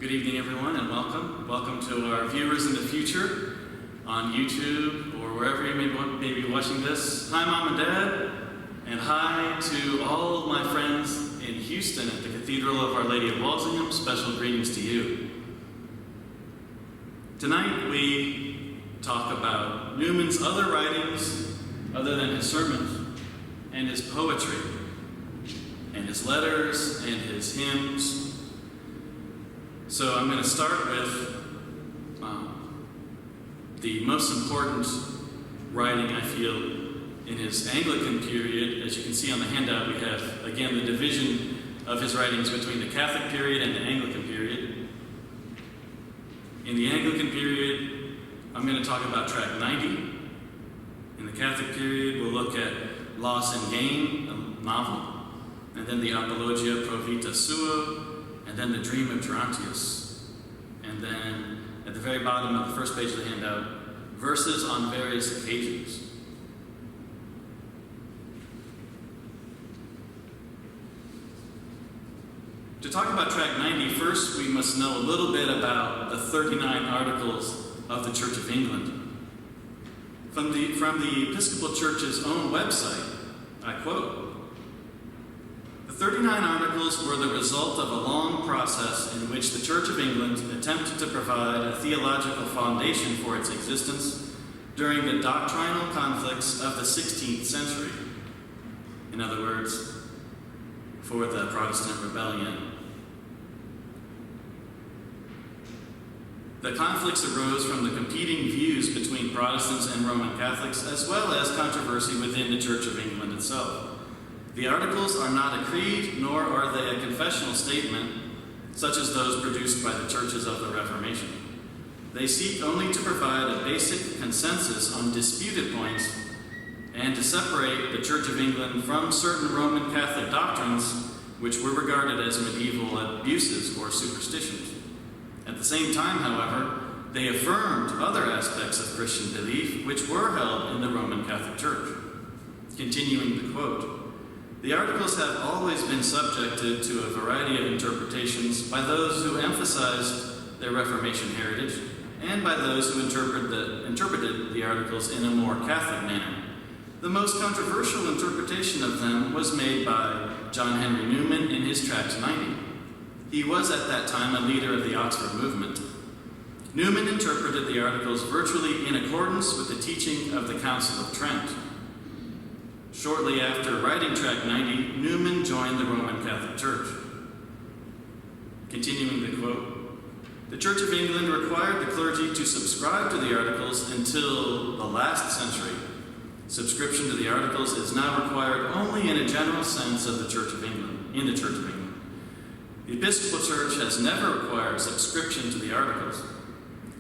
Good evening, everyone, and welcome. Welcome to our viewers in the future on YouTube or wherever you may be watching this. Hi, Mom and Dad, and hi to all of my friends in Houston at the Cathedral of Our Lady of Walsingham. Special greetings to you. Tonight we talk about Newman's other writings other than his sermons and his poetry and his letters and his hymns. So I'm going to start with the most important writing, I feel, in his Anglican period. As you can see on the handout, we have, again, the division of his writings between the Catholic period and the Anglican period. In the Anglican period, I'm going to talk about tract 90. In the Catholic period, we'll look at Loss and Gain, a novel, and then the Apologia Pro Vita Sua, and then the Dream of Gerontius. And then at the very bottom of the first page of the handout, verses on various occasions. To talk about tract 90, first we must know a little bit about the 39 articles of the Church of England. From the Episcopal Church's own website, I quote, "The 39 articles were the result of a long process in which the Church of England attempted to provide a theological foundation for its existence during the doctrinal conflicts of the 16th century. In other words, for the Protestant rebellion. The conflicts arose from the competing views between Protestants and Roman Catholics, as well as controversy within the Church of England itself. The articles are not a creed, nor are they a confessional statement, such as those produced by the churches of the Reformation. They seek only to provide a basic consensus on disputed points and to separate the Church of England from certain Roman Catholic doctrines which were regarded as medieval abuses or superstitions. At the same time, however, they affirmed other aspects of Christian belief which were held in the Roman Catholic Church." Continuing the quote, "The articles have always been subjected to a variety of interpretations by those who emphasized their Reformation heritage and by those who interpreted the articles in a more Catholic manner. The most controversial interpretation of them was made by John Henry Newman in his tract 90. He was at that time a leader of the Oxford movement. Newman interpreted the articles virtually in accordance with the teaching of the Council of Trent. Shortly after writing tract 90, Newman joined the Roman Catholic Church." Continuing the quote, "The Church of England required the clergy to subscribe to the articles until the last century. Subscription to the articles is now required only in a general sense of the Church of England, in the Church of England. The Episcopal Church has never required subscription to the articles.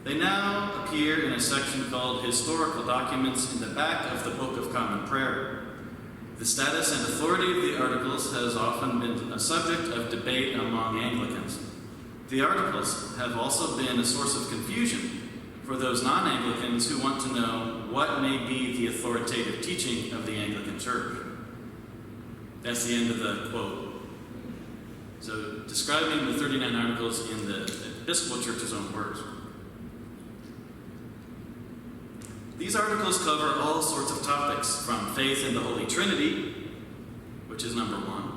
They now appear in a section called Historical Documents in the back of the Book of Common Prayer. The status and authority of the articles has often been a subject of debate among Anglicans. The articles have also been a source of confusion for those non-Anglicans who want to know what may be the authoritative teaching of the Anglican Church." That's the end of the quote. So, describing the 39 articles in the Episcopal Church's own words. These articles cover all sorts of topics, from faith in the Holy Trinity, which is number 1,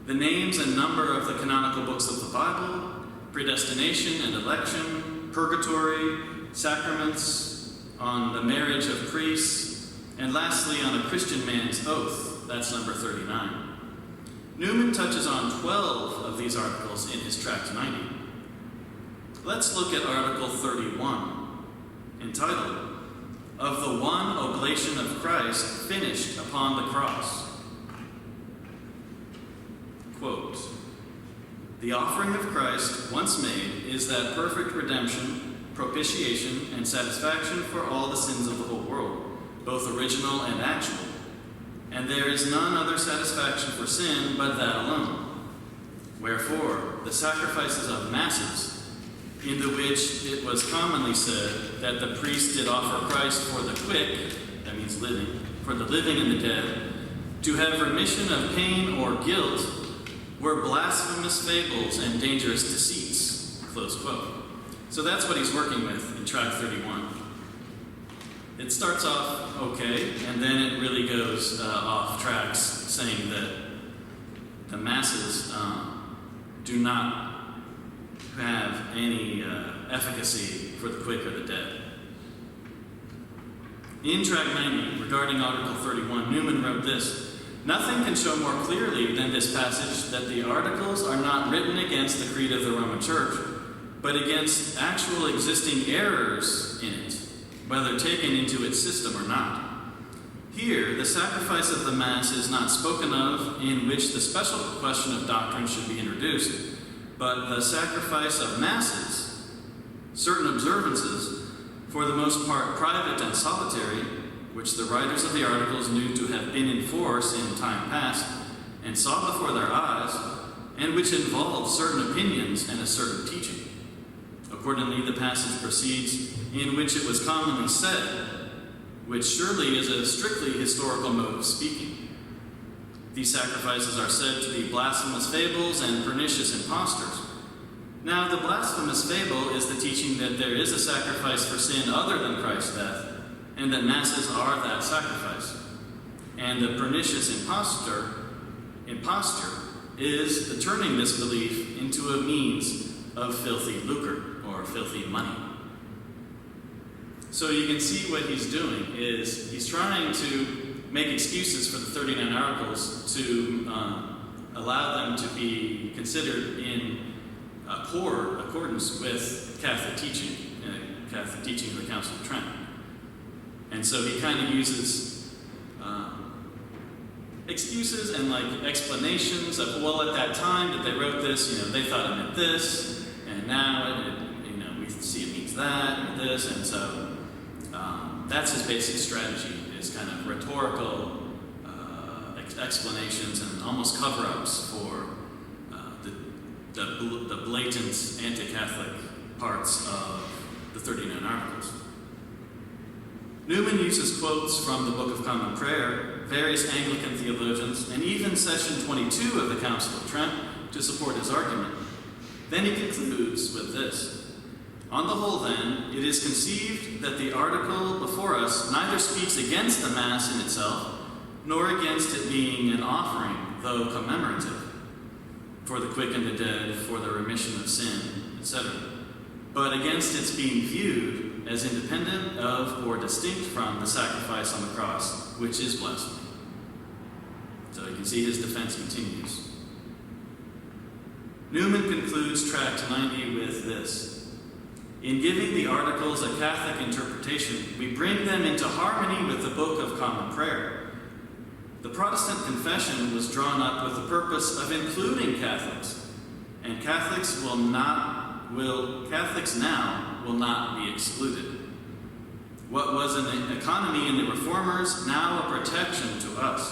the names and number of the canonical books of the Bible, predestination and election, purgatory, sacraments, on the marriage of priests, and lastly on a Christian man's oath. That's number 39. Newman touches on 12 of these articles in his tract 90. Let's look at Article 31, entitled, "Of the One Oblation of Christ Finished upon the Cross." Quote, "The offering of Christ, once made, is that perfect redemption, propitiation, and satisfaction for all the sins of the whole world, both original and actual. And there is none other satisfaction for sin but that alone. Wherefore, the sacrifices of masses, in the which it was commonly said that the priest did offer Christ for the quick," that means living, "for the living and the dead, to have remission of pain or guilt, were blasphemous fables and dangerous deceits, close quote. So that's what he's working with in track 31. It starts off okay, and then it really goes off tracks, saying that the masses do not have any efficacy for the quick or the dead. In track 90, regarding Article 31, Newman wrote this: "Nothing can show more clearly than this passage that the Articles are not written against the creed of the Roman Church, but against actual existing errors in it, whether taken into its system or not. Here, the sacrifice of the Mass is not spoken of, in which the special question of doctrine should be introduced, but the sacrifice of Masses, certain observances, for the most part private and solitary, which the writers of the Articles knew to have been in force in time past, and saw before their eyes, and which involved certain opinions and a certain teaching. Accordingly, the passage proceeds, in which it was commonly said, which surely is a strictly historical mode of speaking. These sacrifices are said to be blasphemous fables and pernicious impostors. Now, the blasphemous fable is the teaching that there is a sacrifice for sin other than Christ's death, and that Masses are that sacrifice. And the pernicious imposture is the turning this belief into a means of filthy lucre, or filthy money." So you can see what he's doing is he's trying to make excuses for the 39 Articles to allow them to be considered in poor accordance with Catholic teaching of the Council of Trent. And so he kind of uses excuses and explanations of, well, at that time that they wrote this, they thought it meant this, and now we see it means that and this, and so that's his basic strategy, is kind of rhetorical explanations and almost cover-ups for the blatant anti-Catholic parts of the 39 Articles. Newman uses quotes from the Book of Common Prayer, various Anglican theologians, and even Session 22 of the Council of Trent to support his argument. Then he concludes with this: "On the whole, then, it is conceived that the article before us neither speaks against the Mass in itself, nor against it being an offering, though commemorative, for the quick and the dead, for the remission of sin, etc., but against its being viewed as independent of or distinct from the sacrifice on the cross, which is blasphemy." So you can see his defense continues. Newman concludes tract 90 with this: "In giving the Articles a Catholic interpretation, we bring them into harmony with the Book of Common Prayer. The Protestant confession was drawn up with the purpose of including Catholics, and Catholics now will not be excluded. What was an economy in the Reformers, now a protection to us.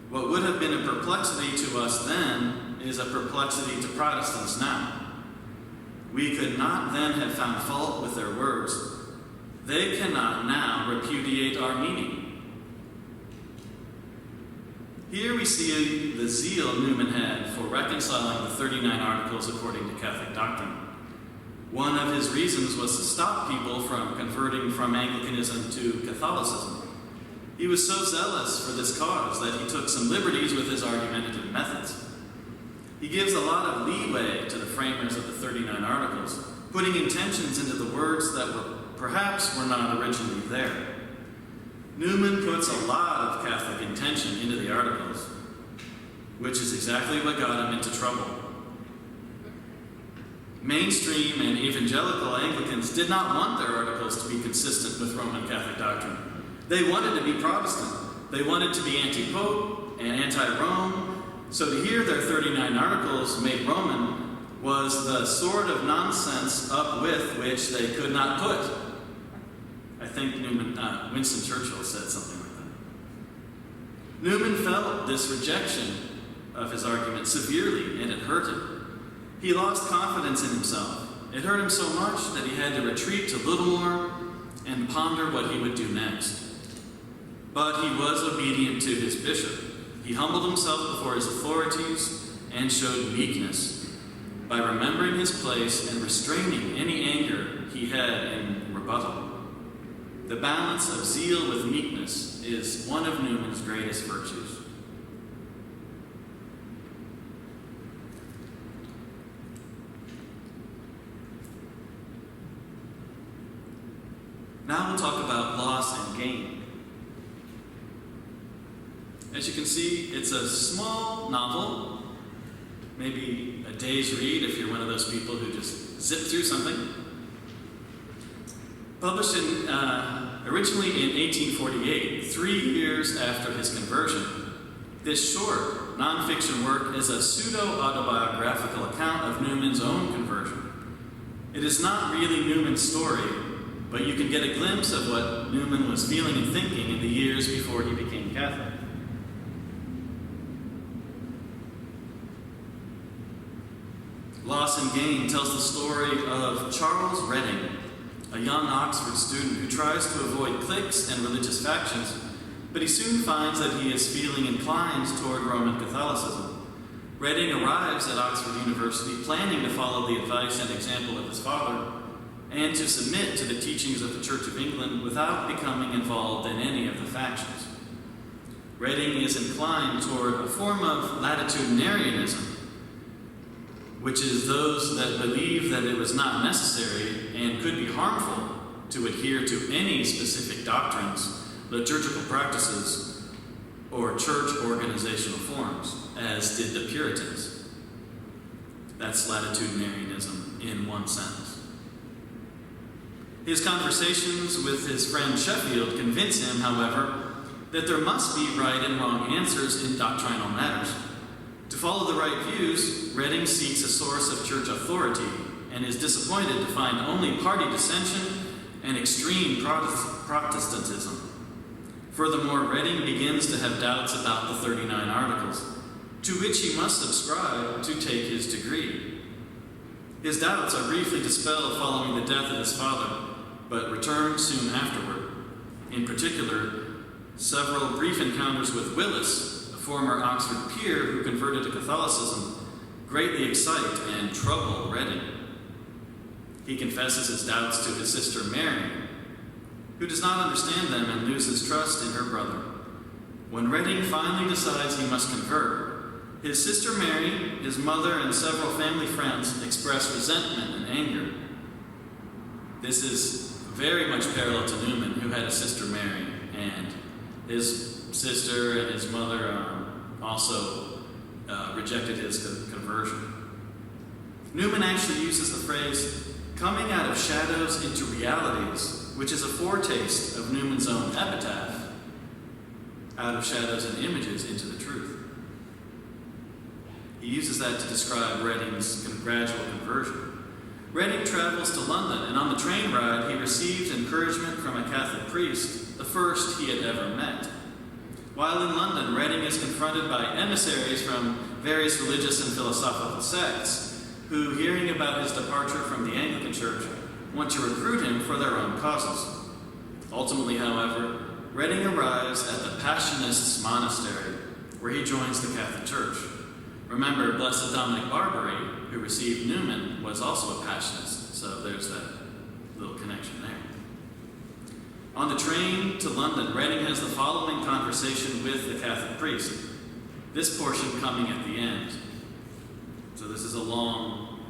What would have been a perplexity to us then is a perplexity to Protestants now. We could not then have found fault with their words. They cannot now repudiate our meaning." Here we see the zeal Newman had for reconciling the 39 Articles according to Catholic doctrine. One of his reasons was to stop people from converting from Anglicanism to Catholicism. He was so zealous for this cause that he took some liberties with his argumentative methods. He gives a lot of leeway to the framers of the 39 Articles, putting intentions into the words that perhaps were not originally there. Newman puts a lot of Catholic intention into the Articles, which is exactly what got him into trouble. Mainstream and evangelical Anglicans did not want their Articles to be consistent with Roman Catholic doctrine. They wanted to be Protestant. They wanted to be anti-Pope and anti-Rome. So to hear their 39 Articles made Roman was the sort of nonsense up with which they could not put. I think Winston Churchill said something like that. Newman felt this rejection of his argument severely, and it hurt him. He lost confidence in himself. It hurt him so much that he had to retreat to Littlemore and ponder what he would do next. But he was obedient to his bishop. He humbled himself before his authorities and showed meekness. by remembering his place and restraining any anger he had in rebuttal. The balance of zeal with meekness is one of Newman's greatest virtues. Now we'll talk about loss and gain. As you can see, it's a small novel, maybe a day's read if you're one of those people who just zip through something. Published originally in 1848, 3 years after his conversion, this short nonfiction work is a pseudo-autobiographical account of Newman's own conversion. It is not really Newman's story, but you can get a glimpse of what Newman was feeling and thinking in the years before he became Catholic. Loss and Gain tells the story of Charles Redding, a young Oxford student who tries to avoid cliques and religious factions, but he soon finds that he is feeling inclined toward Roman Catholicism. Redding arrives at Oxford University planning to follow the advice and example of his father, and to submit to the teachings of the Church of England without becoming involved in any of the factions. Redding is inclined toward a form of latitudinarianism, which is those that believe that it was not necessary and could be harmful to adhere to any specific doctrines, liturgical practices, or church organizational forms, as did the Puritans. That's latitudinarianism in one sentence. His conversations with his friend Sheffield convince him, however, that there must be right and wrong answers in doctrinal matters. To follow the right views, Redding seeks a source of church authority and is disappointed to find only party dissension and extreme Protestantism. Furthermore, Redding begins to have doubts about the 39 Articles, to which he must subscribe to take his degree. His doubts are briefly dispelled following the death of his father, but return soon afterward. In particular, several brief encounters with Willis, a former Oxford peer who converted to Catholicism, greatly excite and trouble Redding. He confesses his doubts to his sister Mary, who does not understand them and loses trust in her brother. When Redding finally decides he must convert, his sister Mary, his mother, and several family friends express resentment and anger. This is very much parallel to Newman, who had a sister Mary, and his sister and his mother also rejected his conversion. Newman actually uses the phrase, coming out of shadows into realities, which is a foretaste of Newman's own epitaph, out of shadows and images into the truth. He uses that to describe Redding's gradual conversion. Redding travels to London, and on the train ride, he receives encouragement from a Catholic priest, the first he had ever met. While in London, Redding is confronted by emissaries from various religious and philosophical sects, who, hearing about his departure from the Anglican Church, want to recruit him for their own causes. Ultimately, however, Redding arrives at the Passionists' monastery, where he joins the Catholic Church. Remember, Blessed Dominic Barbary, who received Newman, was also a Passionist, so there's that little connection there. On the train to London, Redding has the following conversation with the Catholic priest, this portion coming at the end. So this is a long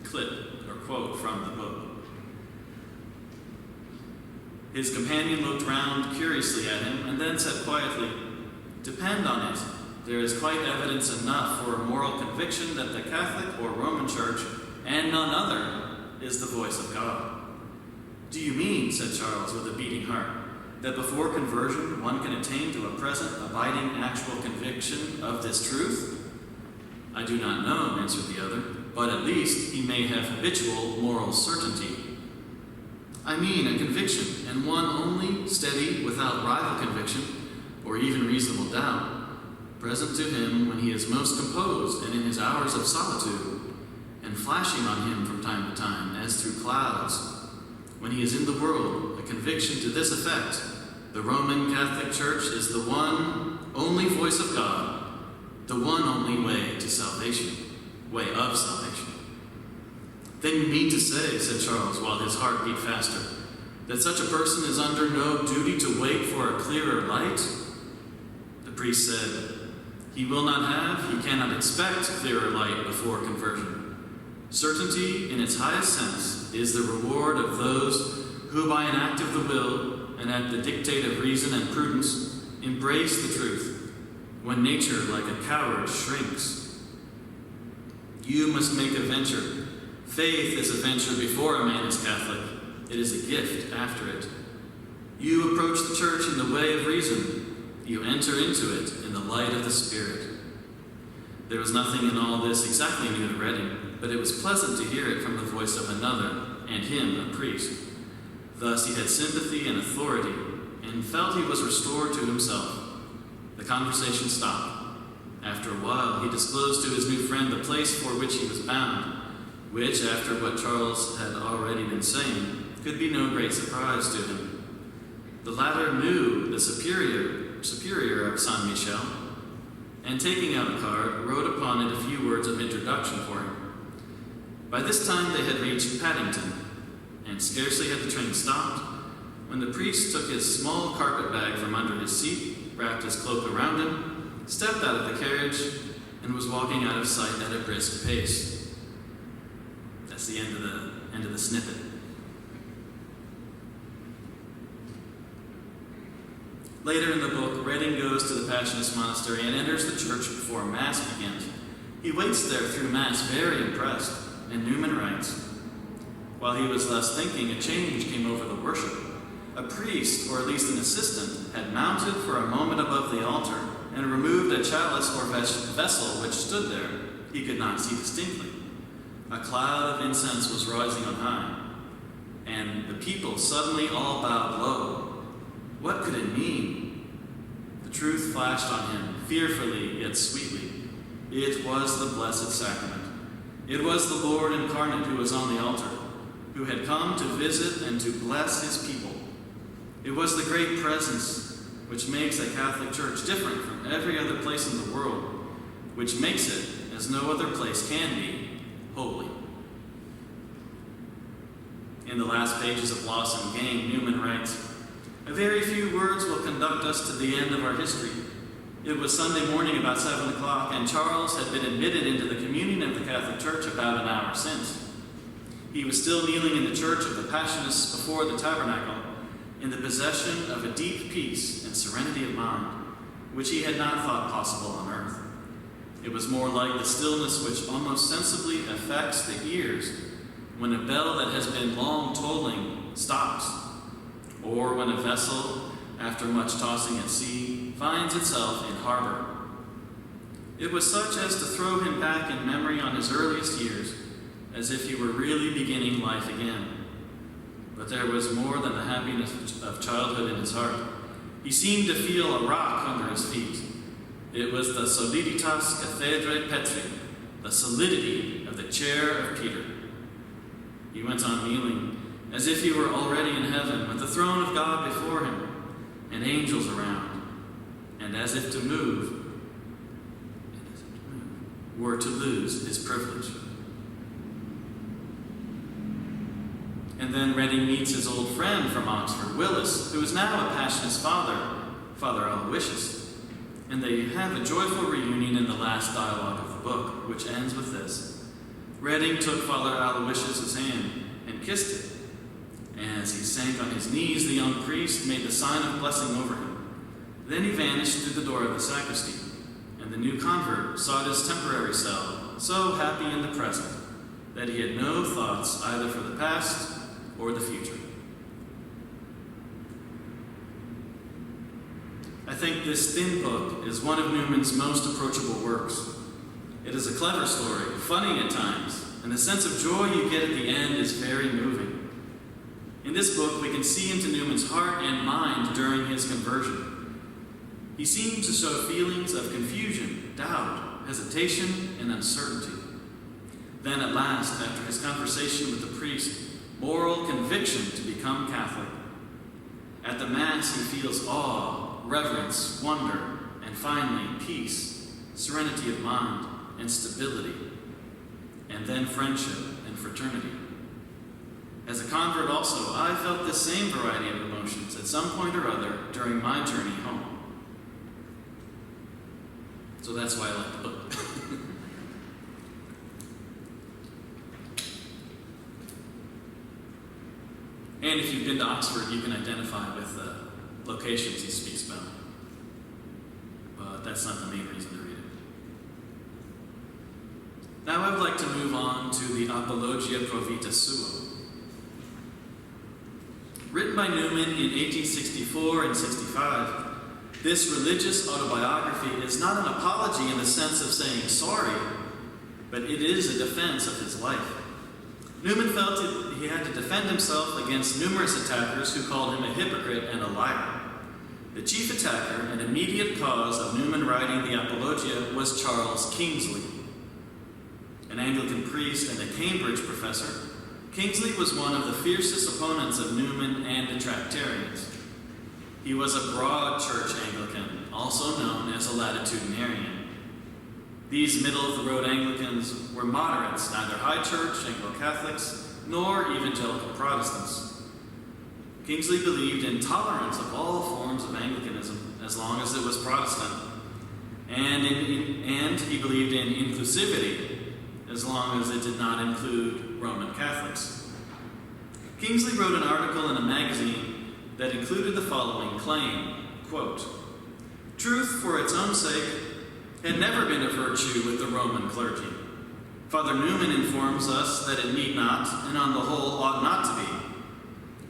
clip or quote from the book. His companion looked round curiously at him and then said quietly, "Depend on it, there is quite evidence enough for a moral conviction that the Catholic or Roman Church, and none other, is the voice of God." "Do you mean," said Charles with a beating heart, "that before conversion one can attain to a present, abiding, actual conviction of this truth?" "I do not know," answered the other, "but at least he may have habitual moral certainty." "I mean a conviction, and one only, steady, without rival conviction, or even reasonable doubt, present to him when he is most composed and in his hours of solitude, and flashing on him from time to time, as through clouds. When he is in the world, a conviction to this effect: the Roman Catholic Church is the one only voice of God, the one only way to salvation." way of salvation. Then you mean to say, said Charles, while his heart beat faster, that such a person is under no duty to wait for a clearer light? The priest said, he will not have, he cannot expect clearer light before conversion. Certainty, in its highest sense, is the reward of those who, by an act of the will and at the dictate of reason and prudence, embrace the truth, when nature, like a coward, shrinks. You must make a venture. Faith is a venture before a man is Catholic. It is a gift after it. You approach the church in the way of reason. You enter into it in the light of the Spirit. There was nothing in all this exactly new to Redding, but it was pleasant to hear it from the voice of another, and him a priest. Thus he had sympathy and authority, and felt he was restored to himself. The conversation stopped. After a while, he disclosed to his new friend the place for which he was bound, which, after what Charles had already been saying, could be no great surprise to him. The latter knew the superior of Saint Michel, and taking out a card, wrote upon it a few words of introduction for him. By this time they had reached Paddington, and scarcely had the train stopped, when the priest took his small carpet bag from under his seat, wrapped his cloak around him, stepped out of the carriage, and was walking out of sight at a brisk pace. That's the end of the snippet. Later in the book, Redding goes to the Passionist Monastery and enters the church before Mass begins. He waits there through Mass very impressed, and Newman writes, while he was thus thinking, a change came over the worship. A priest, or at least an assistant, had mounted for a moment above the altar and removed a chalice or vessel which stood there. He could not see distinctly. A cloud of incense was rising on high, and the people suddenly all bowed low. What could it mean? The truth flashed on him, fearfully yet sweetly. It was the Blessed Sacrament. It was the Lord incarnate who was on the altar, who had come to visit and to bless his people. It was the great presence which makes a Catholic Church different from every other place in the world, which makes it, as no other place can be, holy. In the last pages of Loss and Gain, Newman writes, a very few words will conduct us to the end of our history. It was Sunday morning about 7 o'clock, and Charles had been admitted into the communion of the Catholic Church about an hour since. He was still kneeling in the church of the Passionists before the tabernacle, in the possession of a deep peace and serenity of mind, which he had not thought possible on earth. It was more like the stillness which almost sensibly affects the ears when a bell that has been long tolling stops, or when a vessel, after much tossing at sea, finds itself in harbor. It was such as to throw him back in memory on his earliest years, as if he were really beginning life again. But there was more than the happiness of childhood in his heart. He seemed to feel a rock under his feet. It was the soliditas cathedrae Petri, the solidity of the chair of Peter. He went on kneeling, as if he were already in heaven, with the throne of God before him, and angels around, and as if to move were to lose his privilege. And then Redding meets his old friend from Oxford, Willis, who is now a Passionist father, Father Aloysius, and they have a joyful reunion in the last dialogue of the book, which ends with this. Redding took Father Aloysius' hand and kissed it. As he sank on his knees, the young priest made the sign of blessing over him. Then he vanished through the door of the sacristy, and the new convert sought his temporary cell, so happy in the present that he had no thoughts either for the past or the future. I think this thin book is one of Newman's most approachable works. It is a clever story, funny at times, and the sense of joy you get at the end is very moving. In this book, we can see into Newman's heart and mind during his conversion. He seemed to show feelings of confusion, doubt, hesitation, and uncertainty. Then at last, after his conversation with the priest, moral conviction to become Catholic. At the Mass, he feels awe, reverence, wonder, and finally, peace, serenity of mind, and stability. and then friendship and fraternity. As a convert also, I felt this same variety of emotions at some point or other during my journey home. So that's why I like the book. And if you've been to Oxford, you can identify with the locations he speaks about. But that's not the main reason to read it. Now I would like to move on to the Apologia Pro Vita Sua. Written by Newman in 1864 and 65, this religious autobiography is not an apology in the sense of saying sorry, but it is a defense of his life. Newman felt he had to defend himself against numerous attackers who called him a hypocrite and a liar. The chief attacker and immediate cause of Newman writing the Apologia was Charles Kingsley. An Anglican priest and a Cambridge professor, Kingsley was one of the fiercest opponents of Newman and the Tractarians. He was a broad church Anglican, also known as a latitudinarian. These middle-of-the-road Anglicans were moderates, neither high church Anglo-Catholics nor evangelical Protestants. Kingsley believed in tolerance of all forms of Anglicanism as long as it was Protestant, and he believed in inclusivity as long as it did not include Roman Catholics. Kingsley wrote an article in a magazine that included the following claim, quote, "Truth for its own sake had never been a virtue with the Roman clergy. Father Newman informs us that it need not, and on the whole ought not to be.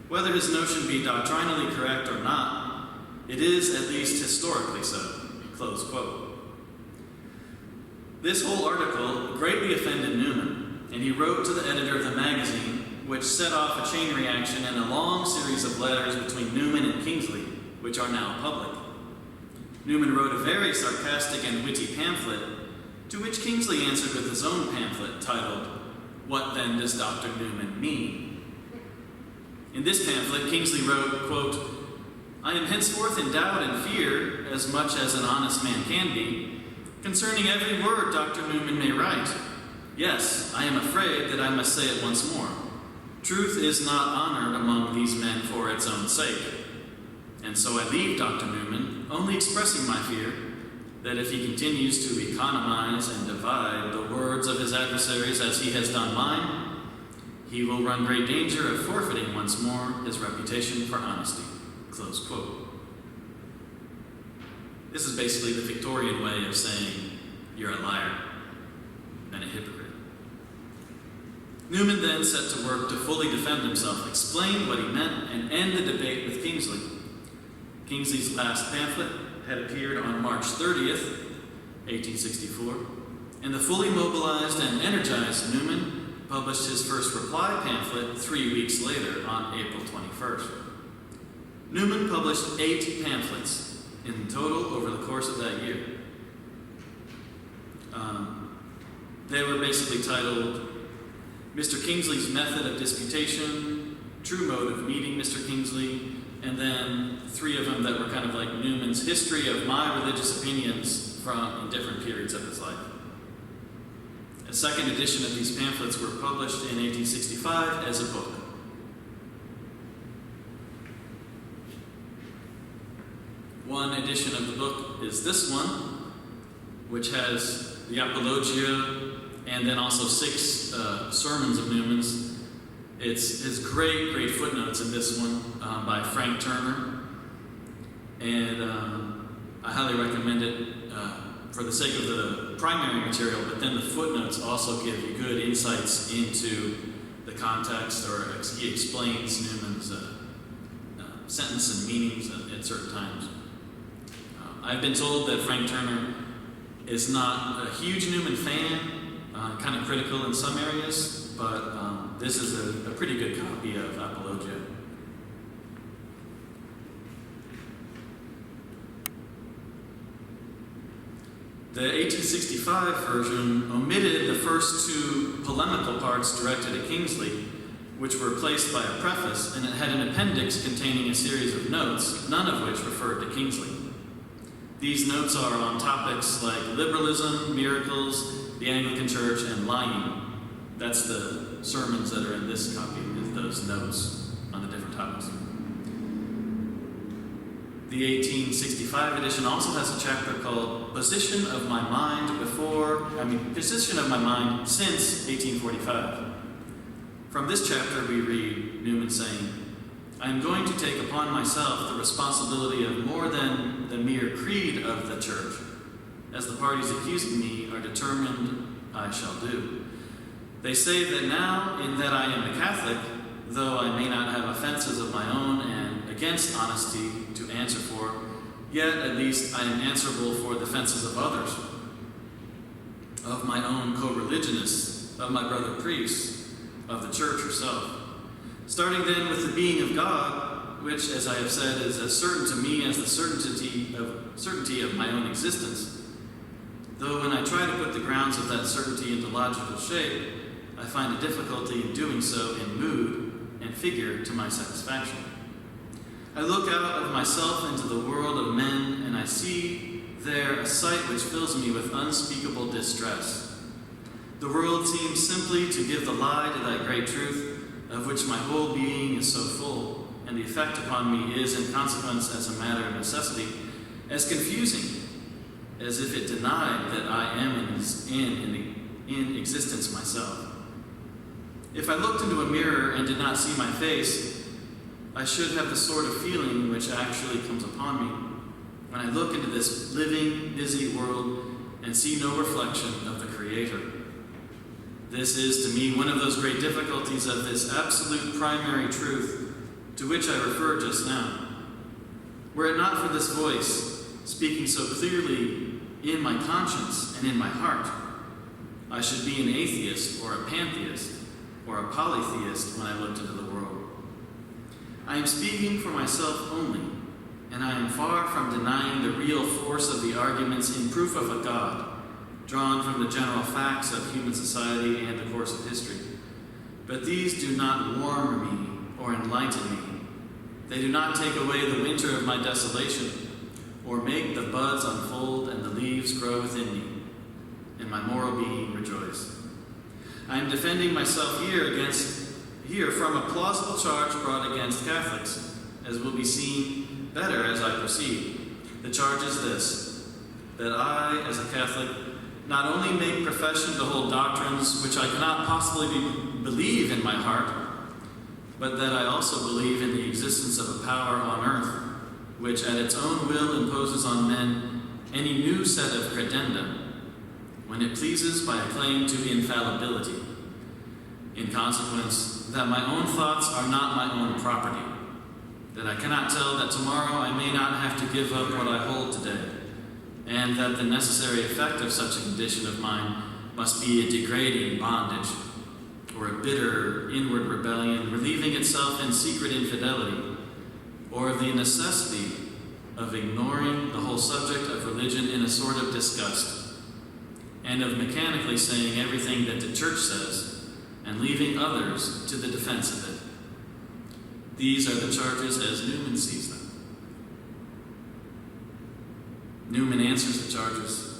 Whether his notion be doctrinally correct or not, it is at least historically so," close quote. This whole article greatly offended Newman, and he wrote to the editor of the magazine, which set off a chain reaction and a long series of letters between Newman and Kingsley, which are now public. Newman wrote a very sarcastic and witty pamphlet, to which Kingsley answered with his own pamphlet titled, "What Then Does Dr. Newman Mean?" In this pamphlet, Kingsley wrote, quote, "I am henceforth in doubt and fear, as much as an honest man can be, concerning every word Dr. Newman may write. Yes, I am afraid that I must say it once more. Truth is not honored among these men for its own sake. And so I leave Dr. Newman, only expressing my fear that if he continues to economize and divide the words of his adversaries as he has done mine, he will run great danger of forfeiting once more his reputation for honesty." Close quote. This is basically the Victorian way of saying you're a liar and a hypocrite. Newman then set to work to fully defend himself, explain what he meant, and end the debate with Kingsley. Kingsley's last pamphlet had appeared on March 30th, 1864, and the fully mobilized and energized Newman published his first reply pamphlet 3 weeks later on April 21st. Newman published 8 pamphlets in total over the course of that year. They were basically titled Mr. Kingsley's Method of Disputation, True Mode of Meeting Mr. Kingsley, and then 3 of them that were kind of like Newman's History of My Religious Opinions from different periods of his life. A second edition of these pamphlets were published in 1865 as a book. One edition of the book is this one, which has the Apologia and then also 6 sermons of Newman's. It's his great footnotes in this one by Frank Turner, and I highly recommend it for the sake of the primary material, but then the footnotes also give you good insights into the context, or he explains Newman's sentence and meanings at certain times. I've been told that Frank Turner is not a huge Newman fan, kind of critical in some areas, but this is a pretty good copy of Apologia. The 1865 version omitted the first 2 polemical parts directed at Kingsley, which were replaced by a preface, and it had an appendix containing a series of notes, none of which referred to Kingsley. These notes are on topics like liberalism, miracles, the Anglican Church, and lying. That's the sermons that are in this copy, those notes on the different topics. The 1865 edition also has a chapter called Position of My Mind since 1845. From this chapter we read Newman saying, I am going to take upon myself the responsibility of more than the mere creed of the church, as the parties accusing me are determined I shall do. They say that now, in that I am a Catholic, though I may not have offenses of my own and against honesty to answer for, yet at least I am answerable for the offenses of others, of my own co-religionists, of my brother priests, of the church herself. Starting then with the being of God, which, as I have said, is as certain to me as the certainty of my own existence, though when I try to put the grounds of that certainty into logical shape, I find a difficulty in doing so in mood and figure to my satisfaction. I look out of myself into the world of men, and I see there a sight which fills me with unspeakable distress. The world seems simply to give the lie to that great truth, of which my whole being is so full, and the effect upon me is, in consequence, as a matter of necessity, as confusing as if it denied that I am in existence myself. If I looked into a mirror and did not see my face, I should have the sort of feeling which actually comes upon me when I look into this living, busy world and see no reflection of the Creator. This is to me one of those great difficulties of this absolute primary truth to which I referred just now. Were it not for this voice speaking so clearly in my conscience and in my heart, I should be an atheist or a pantheist or a polytheist when I looked into the world. I am speaking for myself only, and I am far from denying the real force of the arguments in proof of a God, drawn from the general facts of human society and the course of history. But these do not warm me or enlighten me. They do not take away the winter of my desolation, or make the buds unfold and the leaves grow within me, and my moral being rejoice. I am defending myself here from a plausible charge brought against Catholics, as will be seen better as I proceed. The charge is this, that I, as a Catholic, not only make profession to hold doctrines which I cannot possibly believe in my heart, but that I also believe in the existence of a power on earth, which at its own will imposes on men any new set of credenda, when it pleases by a claim to infallibility. In consequence, that my own thoughts are not my own property, that I cannot tell that tomorrow I may not have to give up what I hold today, and that the necessary effect of such a condition of mind must be a degrading bondage, or a bitter inward rebellion relieving itself in secret infidelity, or the necessity of ignoring the whole subject of religion in a sort of disgust, and of mechanically saying everything that the Church says, and leaving others to the defense of it. These are the charges as Newman sees them. Newman answers the charges,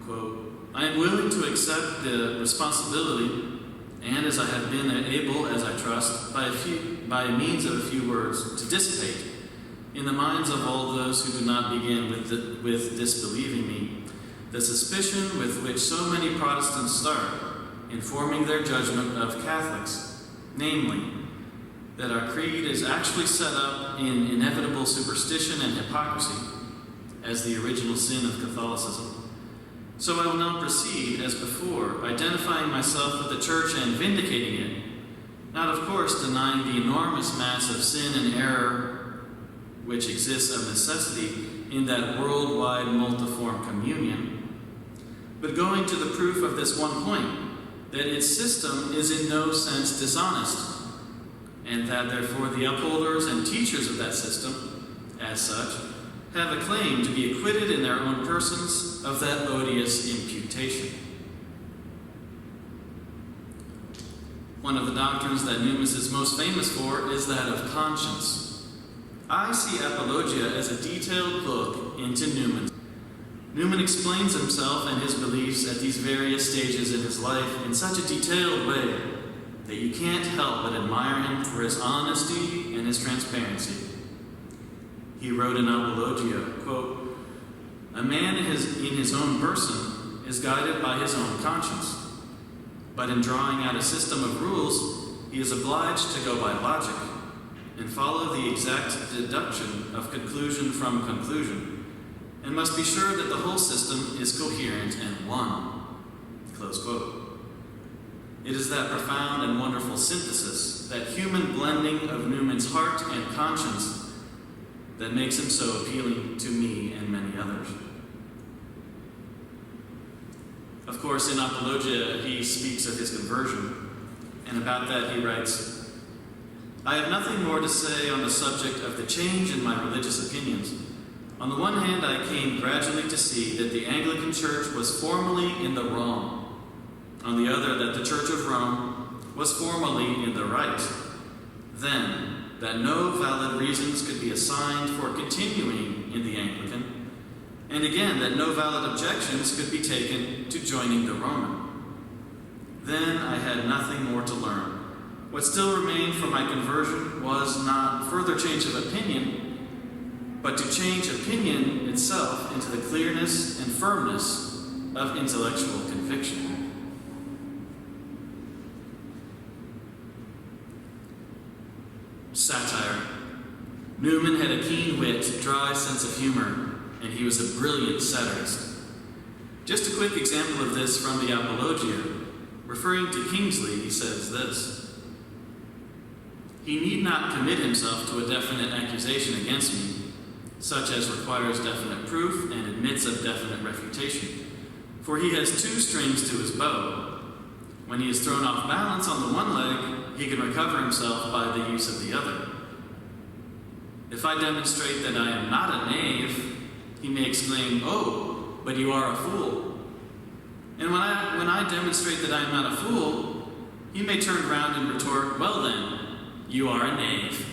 quote, I am willing to accept the responsibility, and as I have been able, as I trust, by means of a few words, to dissipate in the minds of all those who do not begin with disbelieving me, the suspicion with which so many Protestants start in forming their judgment of Catholics, namely, that our creed is actually set up in inevitable superstition and hypocrisy as the original sin of Catholicism. So I will now proceed, as before, identifying myself with the Church and vindicating it, not of course denying the enormous mass of sin and error which exists of necessity in that worldwide multiform communion, but going to the proof of this one point, that its system is in no sense dishonest, and that therefore the upholders and teachers of that system, as such, have a claim to be acquitted in their own persons of that odious imputation. One of the doctrines that Newman is most famous for is that of conscience. I see apologia as a detailed look into Newman's. Newman explains himself and his beliefs at these various stages in his life in such a detailed way that you can't help but admire him for his honesty and his transparency. He wrote in Apologia, quote, "A man in his own person is guided by his own conscience, but in drawing out a system of rules, he is obliged to go by logic and follow the exact deduction of conclusion from conclusion, and must be sure that the whole system is coherent and one." Close quote. It is that profound and wonderful synthesis, that human blending of Newman's heart and conscience, that makes him so appealing to me and many others. Of course, in Apologia, he speaks of his conversion, and about that he writes, "I have nothing more to say on the subject of the change in my religious opinions. On the one hand, I came gradually to see that the Anglican Church was formally in the wrong. On the other, that the Church of Rome was formally in the right. Then, that no valid reasons could be assigned for continuing in the Anglican, and again, that no valid objections could be taken to joining the Roman. Then I had nothing more to learn. What still remained for my conversion was not further change of opinion, but to change opinion itself into the clearness and firmness of intellectual conviction." Satire. Newman had a keen wit, dry sense of humor, and he was a brilliant satirist. Just a quick example of this from the Apologia. Referring to Kingsley, he says this: "He need not commit himself to a definite accusation against me, such as requires definite proof and admits of definite refutation, for he has two strings to his bow. When he is thrown off balance on the one leg, he can recover himself by the use of the other. If I demonstrate that I am not a knave, he may exclaim, 'Oh, but you are a fool.' And when I demonstrate that I am not a fool, he may turn round and retort, 'Well then, you are a knave.'"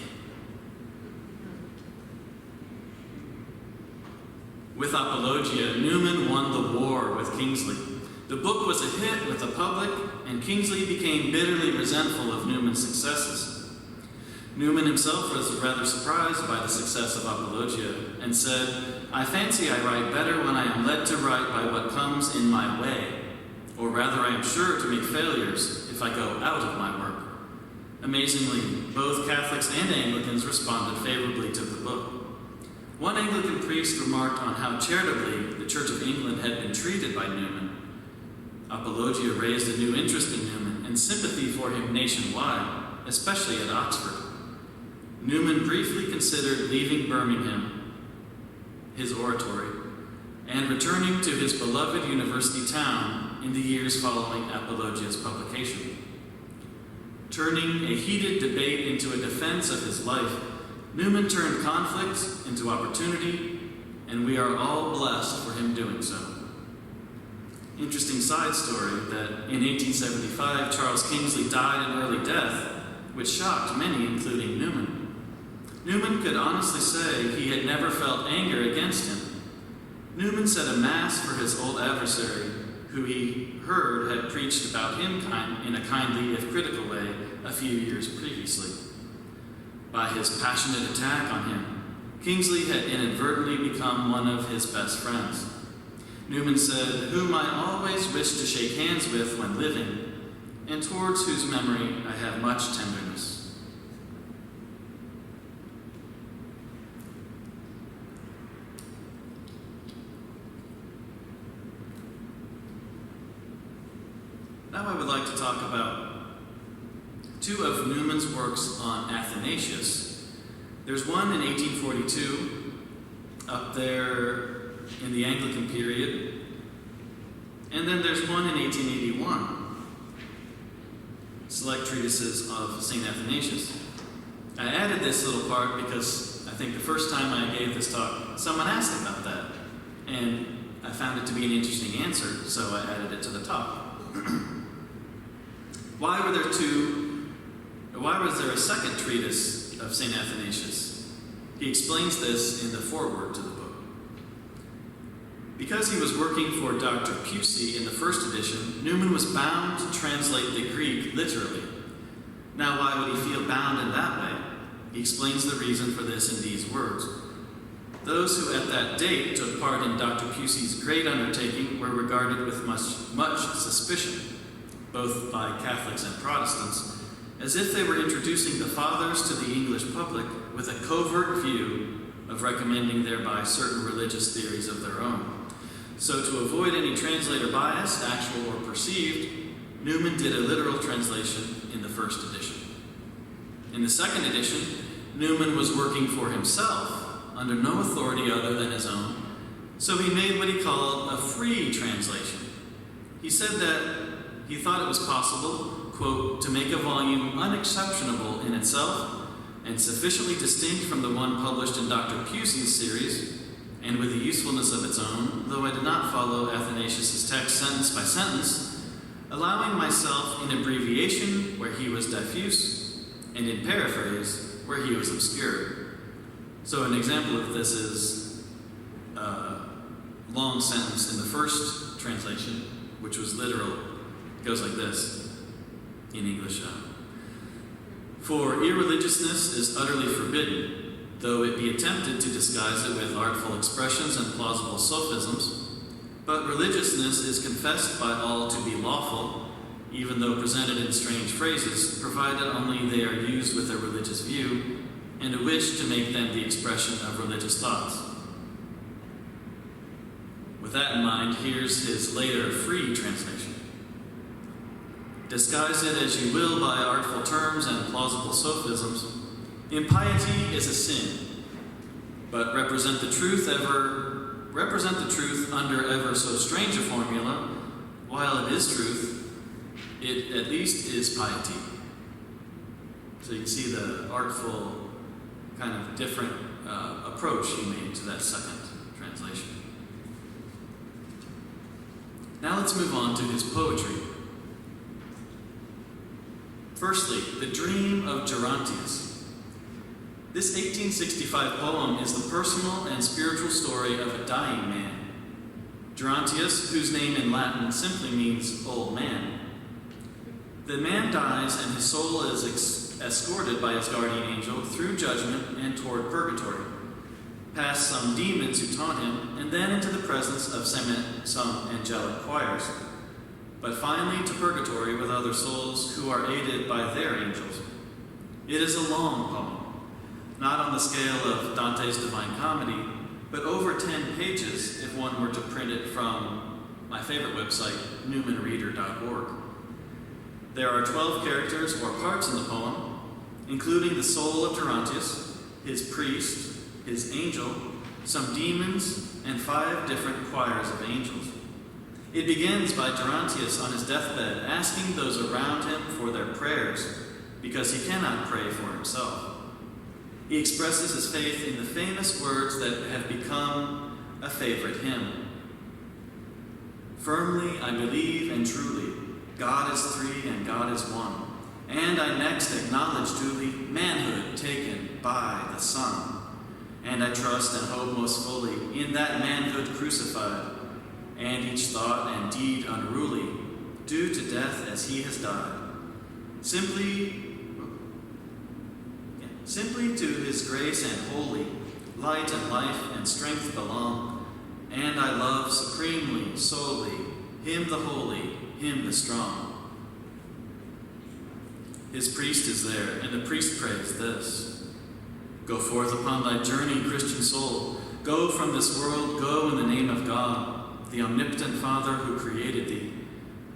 With Apologia, Newman won the war with Kingsley. The book was a hit with the public, and Kingsley became bitterly resentful of Newman's successes. Newman himself was rather surprised by the success of Apologia, and said, "I fancy I write better when I am led to write by what comes in my way, or rather I am sure to make failures if I go out of my work." Amazingly, both Catholics and Anglicans responded favorably to the book. One Anglican priest remarked on how charitably the Church of England had been treated by Newman. Apologia raised a new interest in Newman and sympathy for him nationwide, especially at Oxford. Newman briefly considered leaving Birmingham, his oratory, and returning to his beloved university town in the years following Apologia's publication. Turning a heated debate into a defense of his life, Newman turned conflict into opportunity, and we are all blessed for him doing so. Interesting side story that in 1875, Charles Kingsley died an early death, which shocked many, including Newman. Newman could honestly say he had never felt anger against him. Newman said a mass for his old adversary, who he heard had preached about him in a kindly, if critical way, a few years previously. By his passionate attack on him, Kingsley had inadvertently become one of his best friends. Newman said, "Whom I always wish to shake hands with when living, and towards whose memory I have much tenderness." Now I would like to talk about two of Newman's works on Athanasius. There's one in 1842, up there in the Anglican period, and then there's one in 1881, Select Treatises of St. Athanasius. I added this little part because I think the first time I gave this talk, someone asked about that, and I found it to be an interesting answer, so I added it to the top. Why was there a second treatise of St. Athanasius? He explains this in the foreword to the book. Because he was working for Dr. Pusey in the first edition, Newman was bound to translate the Greek literally. Now, why would he feel bound in that way? He explains the reason for this in these words. Those who at that date took part in Dr. Pusey's great undertaking were regarded with much suspicion, both by Catholics and Protestants, as if they were introducing the Fathers to the English public with a covert view of recommending thereby certain religious theories of their own. So to avoid any translator bias, actual or perceived, Newman did a literal translation in the first edition. In the second edition, Newman was working for himself, under no authority other than his own, so he made what he called a free translation. He said that he thought it was possible, quote, to make a volume unexceptionable in itself and sufficiently distinct from the one published in Dr. Pusey's series, and with a usefulness of its own, though I did not follow Athanasius' text sentence by sentence, allowing myself in abbreviation where he was diffuse, and in paraphrase where he was obscure. So an example of this is a long sentence in the first translation, which was literal. It goes like this in English. For irreligiousness is utterly forbidden, though it be attempted to disguise it with artful expressions and plausible sophisms. But religiousness is confessed by all to be lawful, even though presented in strange phrases, provided only they are used with a religious view, and a wish to make them the expression of religious thoughts. With that in mind, here's his later free translation. Disguise it as you will by artful terms and plausible sophisms. Impiety is a sin, but represent the truth under ever so strange a formula. While it is truth, it at least is piety. So you can see the artful kind of different approach he made to that second translation. Now let's move on to his poetry. Firstly, The Dream of Gerontius. This 1865 poem is the personal and spiritual story of a dying man. Gerontius, whose name in Latin simply means old man. The man dies and his soul is escorted by his guardian angel through judgment and toward purgatory, past some demons who taunt him, and then into the presence of some angelic choirs, but finally to purgatory with other souls who are aided by their angels. It is a long poem, not on the scale of Dante's Divine Comedy, but over 10 pages if one were to print it from my favorite website, newmanreader.org. There are 12 characters or parts in the poem, including the soul of Gerontius, his priest, his angel, some demons, and 5 different choirs of angels. It begins by Gerontius on his deathbed asking those around him for their prayers because he cannot pray for himself. He expresses his faith in the famous words that have become a favorite hymn. Firmly I believe and truly, God is 3 and God is 1. And I next acknowledge duly manhood taken by the Son. And I trust and hope most fully in that manhood crucified, and each thought and deed unruly, due to death as he has died. Simply to his grace and holy, light and life and strength belong, and I love supremely, solely, him the holy, him the strong. His priest is there, and the priest prays this: Go forth upon thy journey, Christian soul. Go from this world, go in the name of God, the omnipotent Father who created thee.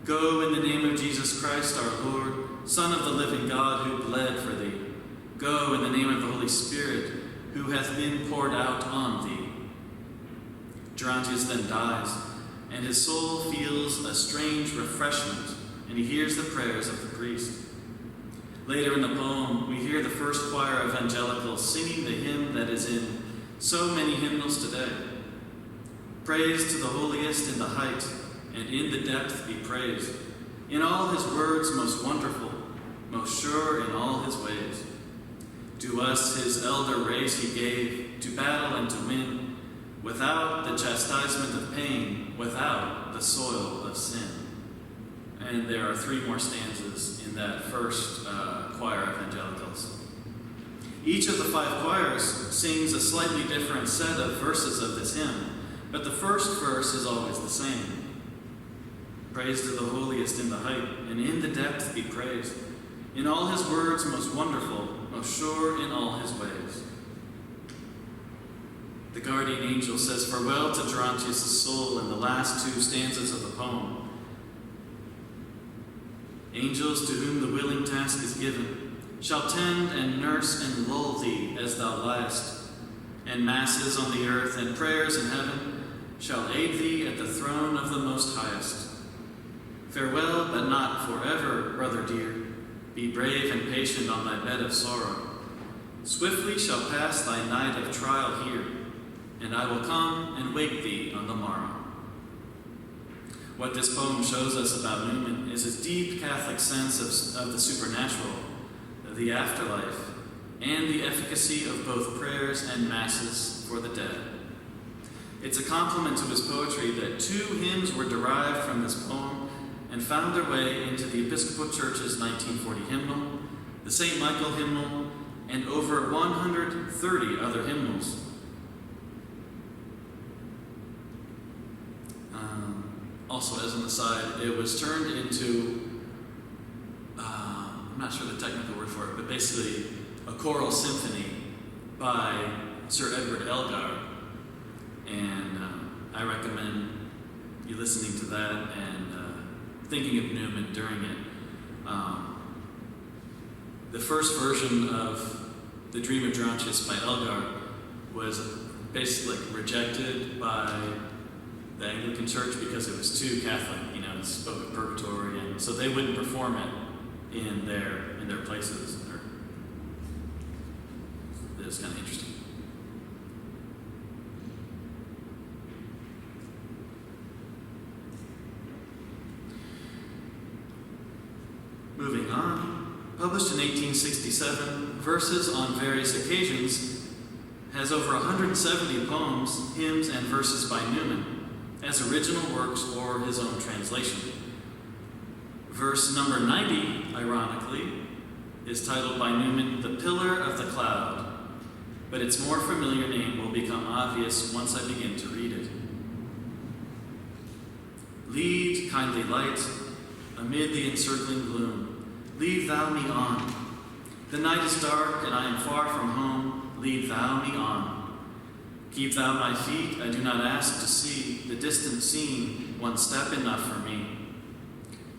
Go in the name of Jesus Christ our Lord, Son of the living God who bled for thee. Go in the name of the Holy Spirit who hath been poured out on thee. Gerontius then dies, and his soul feels a strange refreshment, and he hears the prayers of the priest. Later in the poem, we hear the first choir of evangelicals singing the hymn that is in so many hymnals today. Praise to the holiest in the height, and in the depth be praised. In all his words most wonderful, most sure in all his ways. To us his elder race he gave, to battle and to win, without the chastisement of pain, without the soil of sin. And there are 3 more stanzas in that first choir evangelicals. Each of the 5 choirs sings a slightly different set of verses of this hymn, but the first verse is always the same. Praise to the holiest in the height, and in the depth be praised. In all his words most wonderful, most sure in all his ways. The guardian angel says farewell to Gerontius' soul in the last 2 stanzas of the poem. Angels to whom the willing task is given shall tend and nurse and lull thee as thou liest, and masses on the earth and prayers in heaven shall aid thee at the throne of the Most Highest. Farewell, but not forever, brother dear. Be brave and patient on thy bed of sorrow. Swiftly shall pass thy night of trial here, and I will come and wake thee on the morrow. What this poem shows us about Newman is his deep Catholic sense of the supernatural, of the afterlife, and the efficacy of both prayers and masses for the dead. It's a compliment to his poetry that 2 hymns were derived from this poem and found their way into the Episcopal Church's 1940 hymnal, the St. Michael hymnal, and over 130 other hymnals. Also, as an aside, it was turned into, I'm not sure the technical word for it, but basically a choral symphony by Sir Edward Elgar. And I recommend you listening to that and thinking of Newman during it. The first version of The Dream of Gerontius by Elgar was basically rejected by the Anglican Church because it was too Catholic, it spoke of purgatory, and so they wouldn't perform it in their places. It was kind of interesting. Moving on, published in 1867, Verses on Various Occasions has over 170 poems, hymns, and verses by Newman as original works or his own translation. Verse number 90, ironically, is titled by Newman, The Pillar of the Cloud, but its more familiar name will become obvious once I begin to read it. Lead, kindly light, amid the encircling gloom, lead thou me on. The night is dark and I am far from home, lead thou me on. Keep thou my feet, I do not ask to see the distant scene, one step enough for me.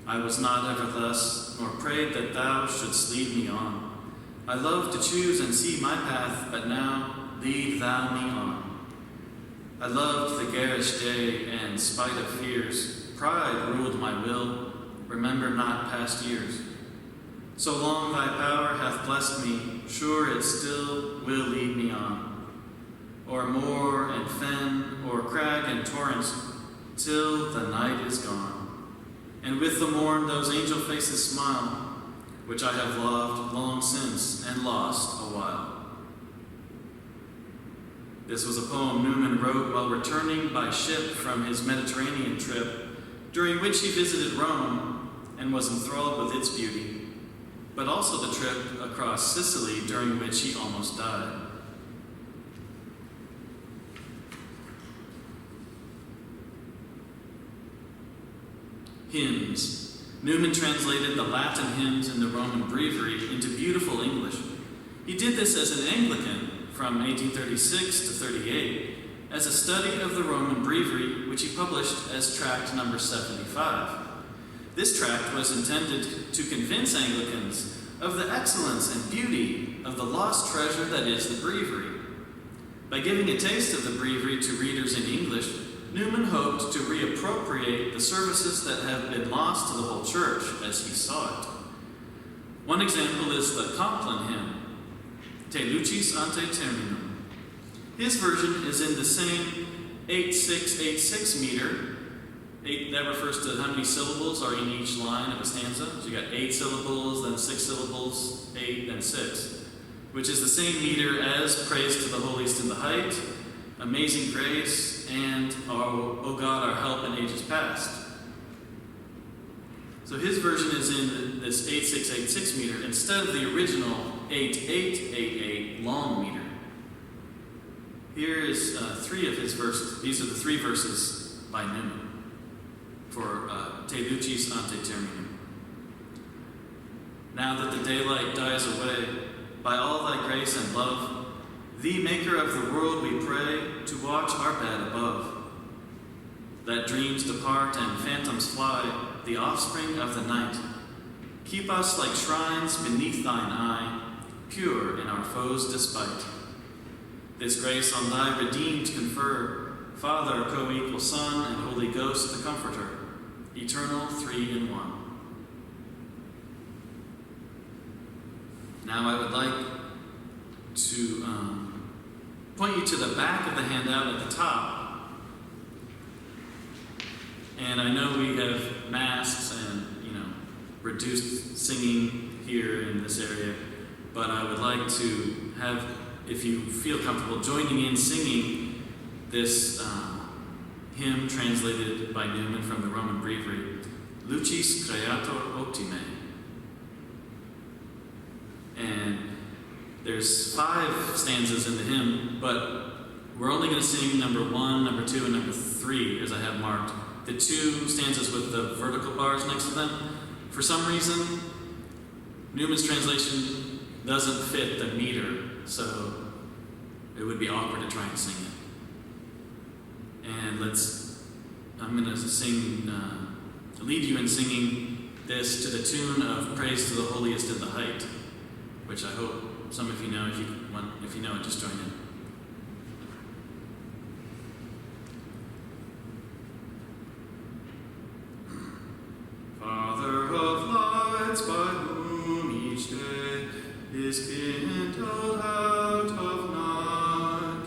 I was not ever thus, nor prayed that thou shouldst lead me on. I love to choose and see my path, but now lead thou me on. I loved the garish day, and spite of fears, pride ruled my will, remember not past years. So long thy power hath blessed me, sure it still will lead me on. O'er moor and fen, o'er crag and torrent, till the night is gone. And with the morn those angel faces smile, which I have loved long since and lost a while. This was a poem Newman wrote while returning by ship from his Mediterranean trip, during which he visited Rome and was enthralled with its beauty, but also the trip across Sicily during which he almost died. Hymns. Newman translated the Latin hymns in the Roman Breviary into beautiful English. He did this as an Anglican from 1836 to 38, as a study of the Roman Breviary, which he published as tract number 75. This tract was intended to convince Anglicans of the excellence and beauty of the lost treasure that is the Breviary. By giving a taste of the Breviary to readers in English, Newman hoped to reappropriate the services that have been lost to the whole church as he saw it. One example is the Compline hymn, Te Lucis ante terminum. His version is in the same 8/6/8/6 meter. That refers to how many syllables are in each line of a stanza. So you got 8 syllables, then 6 syllables, 8, then 6, which is the same meter as Praise to the Holiest in the Height, Amazing Grace, and O God, Our Help in Ages Past. So his version is in this 8686 meter instead of the original 8888 long meter. Here is 3 of his verses. These are the 3 verses by Newman for Te Lucis ante terminum. Now that the daylight dies away, by all thy grace and love, thee, maker of the world, we pray, to watch our bed above. That dreams depart and phantoms fly, the offspring of the night. Keep us like shrines beneath thine eye, pure in our foes' despite. This grace on thy redeemed confer, Father, co-equal Son, and Holy Ghost, the Comforter, eternal 3 in 1. Now I would like to point you to the back of the handout at the top. And I know we have masks and, reduced singing here in this area, but I would like to have, if you feel comfortable, joining in singing this hymn translated by Newman from the Roman Breviary, Lucis Creator Optime. And there's 5 stanzas in the hymn, but we're only going to sing number 1, number 2, and number 3, as I have marked. The 2 stanzas with the vertical bars next to them. For some reason, Newman's translation doesn't fit the meter, so it would be awkward to try and sing it. And I'm going to lead you in singing this to the tune of Praise to the Holiest in the Height, which I hope some of you know. If you know it, just join in. Father of lights, by whom each day is kindled out of night,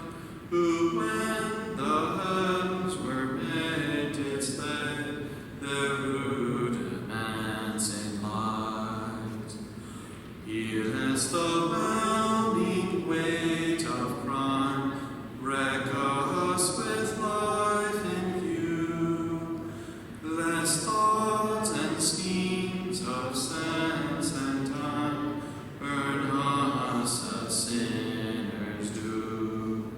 who when the heavens were made didst lay their rudiments in light. Here as the mounting weight of crime wreck us with life in view, lest thoughts and schemes of sense and time burn us as sinners do.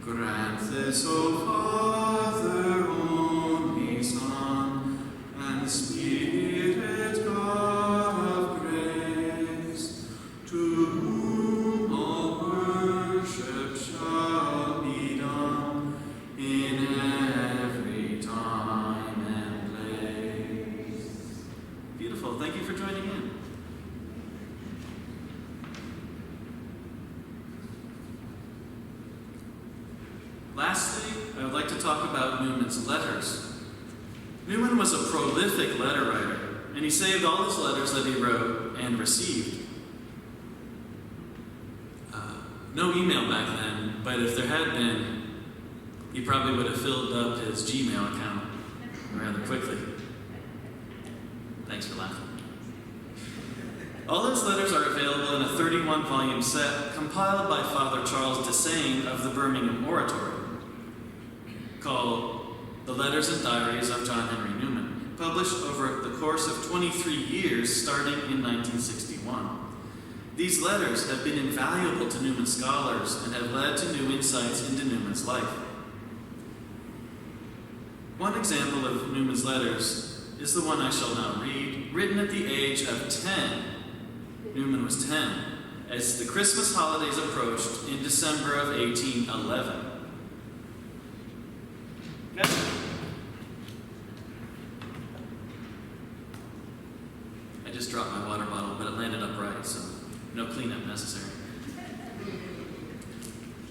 Grant this, O Father, only Son, and Spirit, God of grace, to whom all worship shall be done in every time and place. Beautiful. Thank you for joining in. Lastly, I would like to talk about Newman's letters. Newman was a prolific letter writer, and he saved all his letters that he wrote and received. No email back then, but if there had been, he probably would have filled up his Gmail account rather quickly. Thanks for laughing. All his letters are available in a 31-volume set compiled by Father Charles Dessein of the Birmingham Oratory, called The Letters and Diaries of John Henry Newman, published over the course of 23 years starting in 1961. These letters have been invaluable to Newman scholars and have led to new insights into Newman's life. One example of Newman's letters is the one I shall now read, written at the age of 10. Newman was 10, as the Christmas holidays approached in December of 1811. I just dropped my water bottle, but it landed upright, so no cleanup necessary.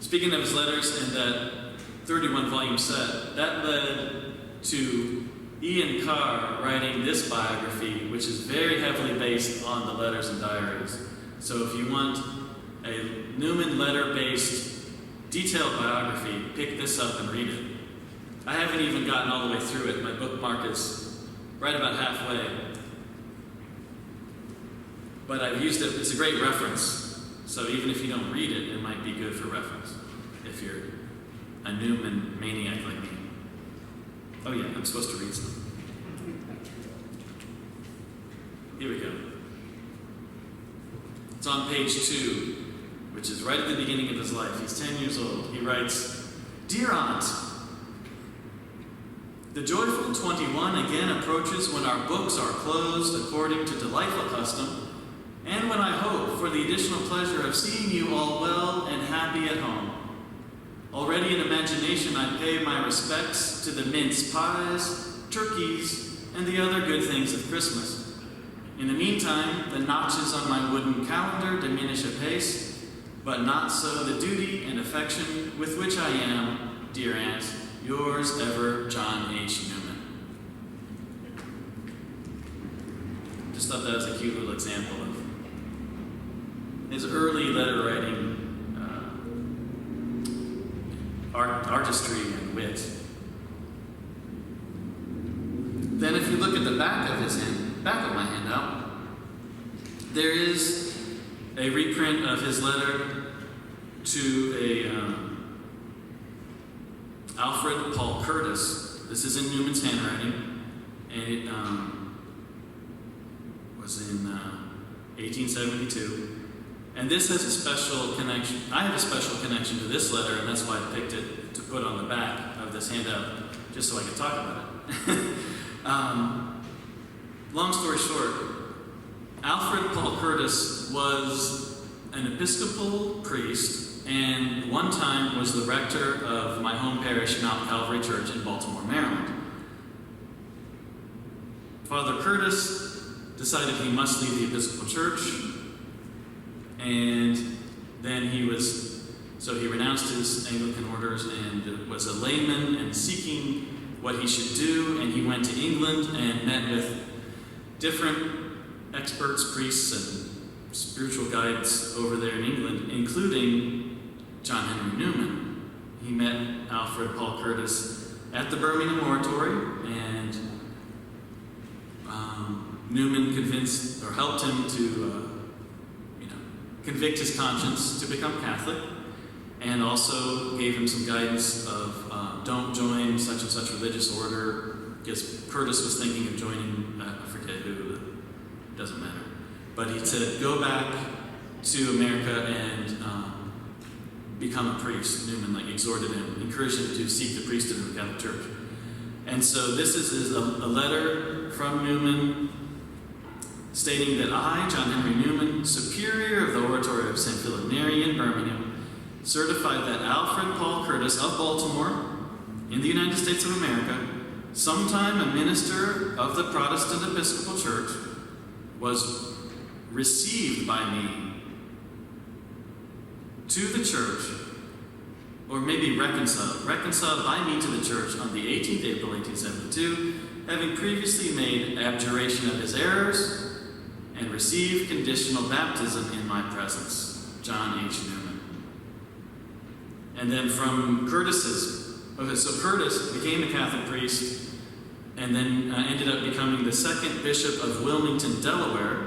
Speaking of his letters and that 31-volume set, that led to Ian Carr writing this biography, which is very heavily based on the letters and diaries. So if you want a Newman letter-based detailed biography, pick this up and read it. I haven't even gotten all the way through it. My bookmark is right about halfway. But I've used it. It's a great reference. So even if you don't read it, it might be good for reference if you're a Newman maniac like me. Oh yeah, I'm supposed to read some. Here we go. It's on page 2, which is right at the beginning of his life. He's 10 years old. He writes, "Dear Aunt, the joyful 21 again approaches when our books are closed according to delightful custom, and when I hope for the additional pleasure of seeing you all well and happy at home. Already in imagination I pay my respects to the mince pies, turkeys, and the other good things of Christmas. In the meantime, the notches on my wooden calendar diminish apace, but not so the duty and affection with which I am, dear Aunt, yours ever, John H. Newman." Just thought that was a cute little example of his early letter writing artistry and wit. Then if you look at the back of my handout, there is a reprint of his letter to Alfred Paul Curtis. This is in Newman's handwriting, and it was in 1872. And this has a special connection. I have a special connection to this letter, and that's why I picked it to put on the back of this handout, just so I could talk about it. Long story short, Alfred Paul Curtis was an Episcopal priest, and one time was the rector of my home parish, Mount Calvary Church in Baltimore, Maryland. Father Curtis decided he must leave the Episcopal Church, and then he renounced his Anglican orders and was a layman and seeking what he should do, and he went to England and met with different experts, priests, and spiritual guides over there in England, including John Henry Newman. He met Alfred Paul Curtis at the Birmingham Oratory, and Newman helped him to convict his conscience to become Catholic, and also gave him some guidance of don't join such and such religious order, because Curtis was thinking of joining, I forget who, it doesn't matter. But he said, go back to America and become a priest. Newman exhorted him, encouraged him to seek the priesthood of the Catholic Church. And so this is a letter from Newman stating that I, John Henry Newman, superior of the Oratory of St. Philip Neri in Birmingham, certified that Alfred Paul Curtis of Baltimore, in the United States of America, sometime a minister of the Protestant Episcopal Church, was received by me to the church, or maybe reconciled by me to the church on the 18th April 1872, having previously made abjuration of his errors and received conditional baptism in my presence. John H. Newman. And then from so Curtis became a Catholic priest, and then ended up becoming the second bishop of Wilmington, Delaware,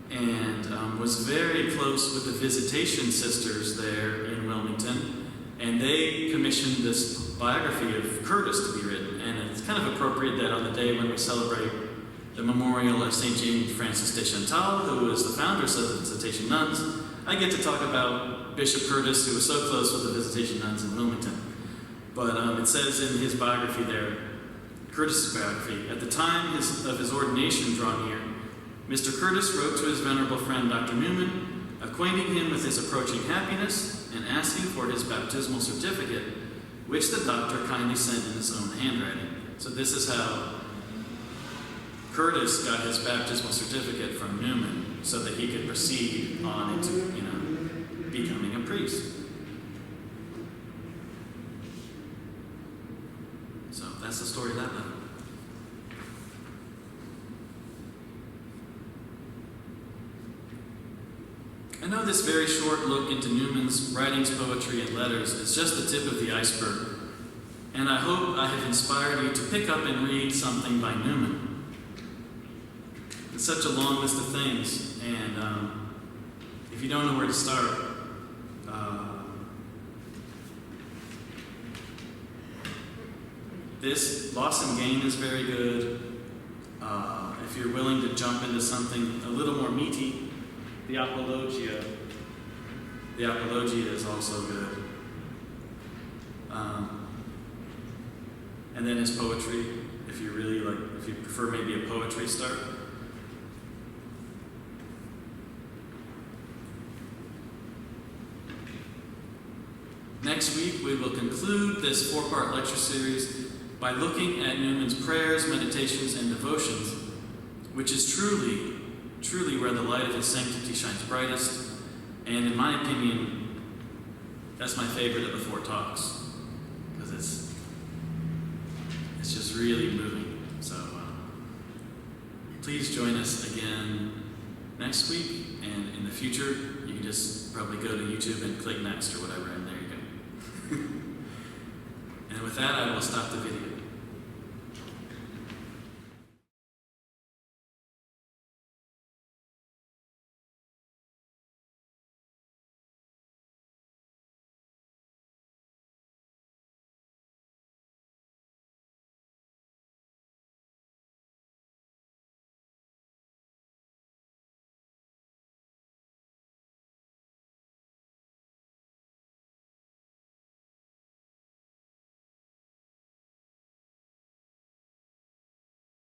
and was very close with the Visitation Sisters there in Wilmington, and they commissioned this biography of Curtis to be written. And it's kind of appropriate that on the day when we celebrate the memorial of St. James Francis de Chantal, who was the founders of the Visitation Nuns, I get to talk about Bishop Curtis, who was so close with the Visitation Nuns in Wilmington. But it says in his biography there, Curtis's biography, at the time of his ordination draw near, Mr. Curtis wrote to his venerable friend Dr. Newman, acquainting him with his approaching happiness and asking for his baptismal certificate, which the doctor kindly sent in his own handwriting. So this is how Curtis got his baptismal certificate from Newman, so that he could proceed on into, becoming a priest. So that's the story of that letter. I know this very short look into Newman's writings, poetry, and letters is just the tip of the iceberg, and I hope I have inspired you to pick up and read something by Newman. It's such a long list of things, and if you don't know where to start, This Loss and Gain is very good. If you're willing to jump into something a little more meaty, the Apologia is also good. And then his poetry, if you prefer maybe a poetry start. Next week, we will conclude this 4-part lecture series by looking at Newman's prayers, meditations, and devotions, which is truly, truly where the light of his sanctity shines brightest. And in my opinion, that's my favorite of the 4 talks, because it's just really moving. So please join us again next week, and in the future, you can just probably go to YouTube and click next or whatever, and there you go. And with that, I will stop the video.